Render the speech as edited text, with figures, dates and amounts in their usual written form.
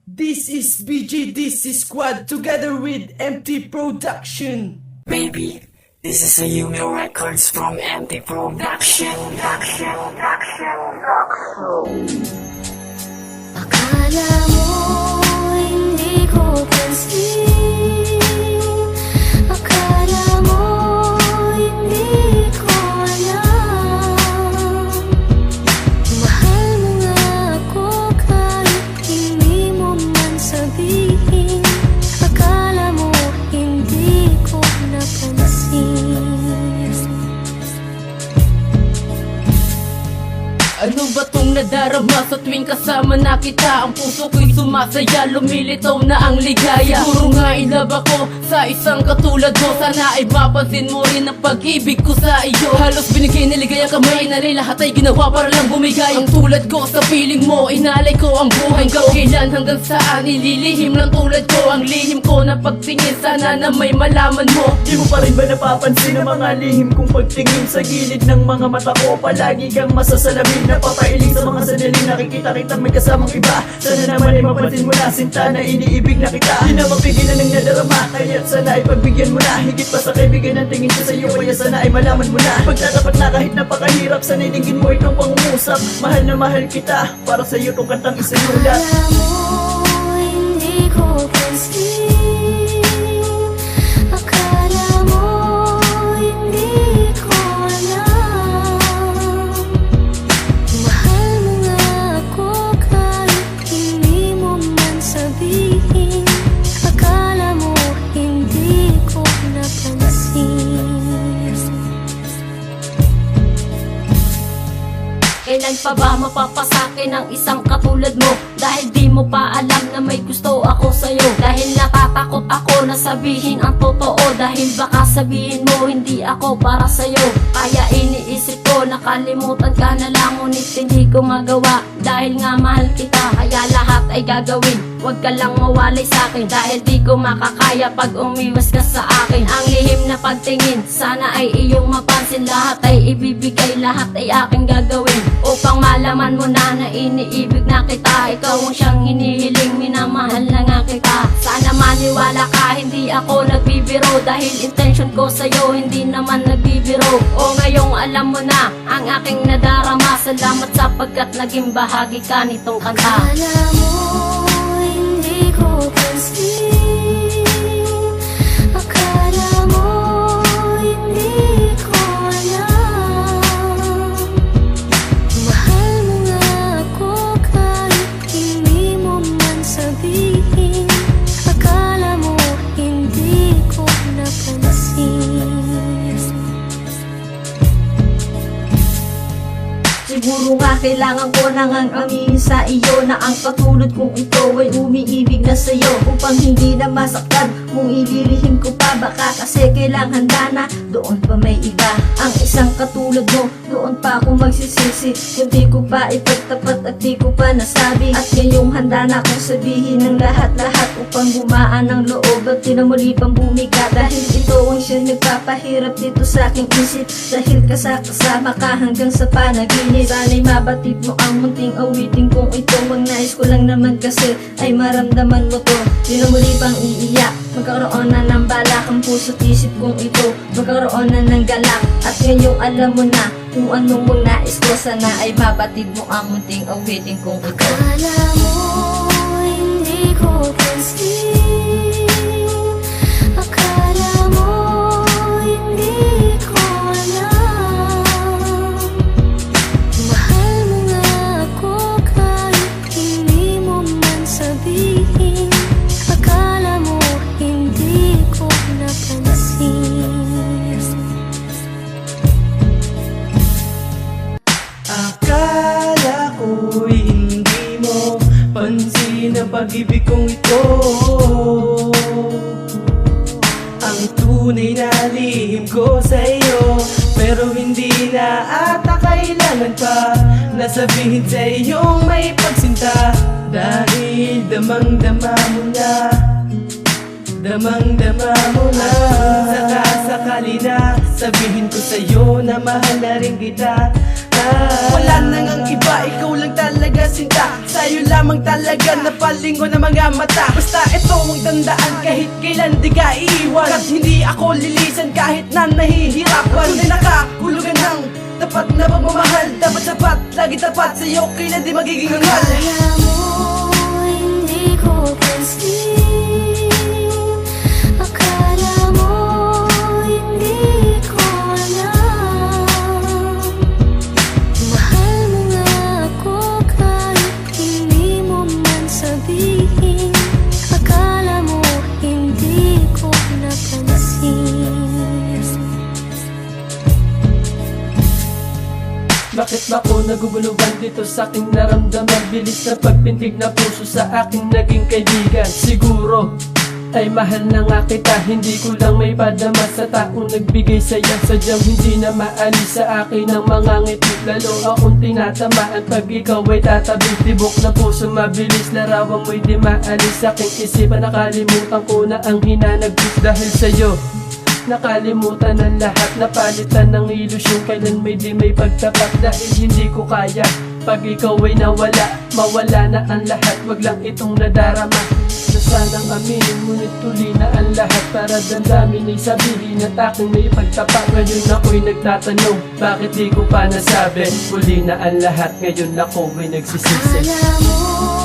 This is BGDC Squad together with MT Production. Baby, this is a Yumi Records from MT Production. Akala mo hindi ko pansin, akala mo hindi ko alam. Mahal mo nga ako kahit hindi mo man sabihin, akala mo hindi ko napansin. Ano ba tong nadarama sa tuwing kasama na kita? Ang puso ko'y sumasaya, lumilitaw na ang ligaya. Siguro nga ilab ako sa isang katulad mo. Sana ay mapansin mo rin ang pag-ibig ko sa iyo. Halos binigay na ligaya kamay, inalay lahat ay ginawa para lang bumigay. Ang tulad ko sa piling mo, inalay ko ang buhay ko. Kailan hanggang saan ililihim lang tulad ko ang lihim ko na pagtingin, sana na may malaman mo. Di mo pa rin ba napapansin ang mga lihim kong pagtingin sa gilid ng mga mata ko? Palagi kang masasalamin, napapailing sa mga sandaling nakikita kitang may kasamang iba. Sana naman ay mapansin mo na, sinta na iniibig na kita. Di na mapigilan ng nadarama, kaya sana ay pagbigyan mo na. Higit pa sa kaibigan ang tingin ko sa iyo, kaya sana ay malaman mo na. Pagtatapat na kahit napakahirap, sana'y dinggin mo itong pangungusap. Mahal na mahal kita, para sa iyo itong kantang isinulat. Akala mo hindi ko pansin, akala mo hindi ko alam. Mahal mo nga ako kahit hindi mo man sabihin, akala mo hindi ko napansin. Kailan pa ba mapapasakin ang isang katulad mo? Dahil di mo pa alam na may gusto ako sa'yo. Dahil natatakot ako na sabihin ang totoo. Dahil baka sabihin mo hindi ako para sa'yo. Kaya iniisip ko nakalimutan ka na lang, ngunit hindi ko magawa. Dahil nga mahal kita, kaya lahat ay gagawin. Huwag ka lang mawalay sa'kin, dahil di ko makakaya pag umiwas ka sa akin. Ang lihim na pagtingin, sana ay iyong mapansin. Lahat ay ibibigay, lahat ay aking gagawin, upang malaman mo na na iniibig na kita. Ikaw ang siyang hinihiling, minamahal na nga kita. Sana maniwala ka, hindi ako nagbibiro. Dahil intention ko sa'yo, hindi naman nagbibiro. O ngayong alam mo na ang aking nadarama. Salamat sapagkat naging bahagi ka nitong kanta. Akala mo hindi ko pansin, akala mo hindi ko alam. Mahal mo nga ako kahit hindi mo man sabihin, akala mo hindi ko napansin. Siguro nga kailangan ko nang aminin sa iyo na ang katulad kong ito ay umiibig na sa'yo. Upang hindi na masaktan mong ililihim ko pa, baka kasi kailangan handa na, doon pa may iba. Ang isang katulad mo, doon pa ako magsisisi kung di ko pa ipagtapat at di ko pa nasabi. At ngayong handa na akong sabihin ng lahat-lahat upang gumaan ang loob at di na muli pang bumiga. Dahil ito ang siyang nagpapahirap dito sa aking isip, dahil kasama ka hanggang sa panaginip. Sana'y mabatid mo ang munting awitin kong ito. Ang nais ko lang naman kasi ay maramdaman mo to. Di na muli pang iiyak, magkaroon na ng balak ang puso't isip kong ito. Magkaroon na ng galak at ngayong alam mo na kung anong mong nais ko. Sana ay mabatid mo ang munting awitin kong ito. Akala mo hindi ko pansin, akala mo hindi ko alam. Mahal mo nga ako kahit hindi mo man sabihin, akala mo hindi ko napansin. Akala ko'y hindi mo pansin ang pag-ibig kong ito. Ang tunay na lihim ko sa iyo, pero hindi na ata kailangan pa na sabihin sa iyong may pagsinta. Dahil damang-dama mo na, damang-dama mo na. Saka sakali na sabihin ko sa'yo na mahal na rin kita. Wala nang ang iba, ikaw lang talaga sinta. Sa'yo lamang talaga napalingon ng mga mata. Basta ito ang tandaan, kahit kailan di ka iiwan. At hindi ako lilisan kahit na nahihirapan. Tunay nakahulugan ng tapat na pagmamahal. Dapat sapat, lagi tapat sa'yo, kailan di magiging hangal. Akala mo hindi ko pansin. Akala mo hindi ko alam. Mahal mo nga ako kahit hindi mo man sabihin. Akala mo hindi ko napansin. Bakit ba ko naguguluhan dito sa aking naramdaman? Bilis na pagpintig na puso sa aking naging kaibigan. Siguro ay mahal na nga kita, hindi ko lang may padama sa taong nagbigay sa'yo. Sadyang hindi na maalis sa akin ang mga ngiti. Lalo akong tinatamaan pag ikaw ay tatabi. Tibok na puso mabilis, larawang mo'y di maalis sa aking isipan. Nakalimutan ko na ang hinanagpis dahil sa'yo. Nakalimutan ang lahat, napalitan ng ilusyon. Kailan may di may pagtapat dahil hindi ko kaya. Pag ikaw ay nawala, mawala na ang lahat. Wag lang itong nadarama na sanang aminin, ngunit tuli na ang lahat. Para damdamin ay sabihin at aking may pagtapat. Ngayon ako'y nagtatanong, bakit di ko pa nasabi? Huli na ang lahat, ngayon ako ay nagsisisi. Akala mo